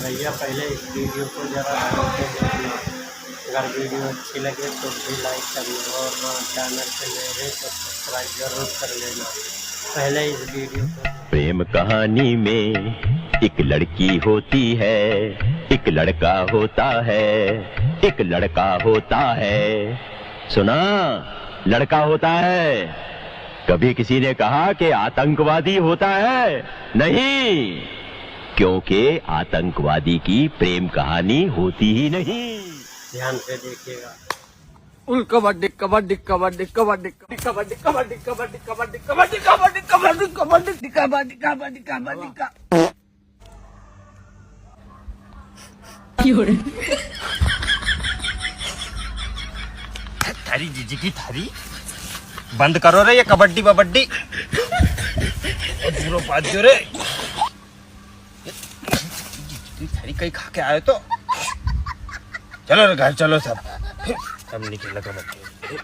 भैया पहले इस वीडियो को ज़रा ध्यान से देखना। अगर वीडियो अच्छी लगे तो भी लाइक करना और चैनल पे नए हैं तो सब्सक्राइब जरूर कर लेना। पहले इस वीडियो को। प्रेम कहानी में एक लड़की होती है, एक लड़का होता है, एक लड़का होता है। सुना, लड़का होता है। कभी किसी ने कहा कि आतंकवादी होता है? नहीं, क्योंकि आतंकवादी की प्रेम कहानी होती ही नहीं। ध्यान से देखिएगा। कबड्डी कबड्डी कबड्डी कबड्डी कबड्डी कबड्डी कबड्डी कबड्डी कबड्डी कबड्डी कबड्डी कबड्डी कबड्डी कबड्डी कबड्डी का थारी जीजी की थारी बंद करो रे ये कबड्डी बबड्डी दूरो बात जो रे थारी कहीं खा के आए तो चलो रे घर चलो सब निकल कबड्डी।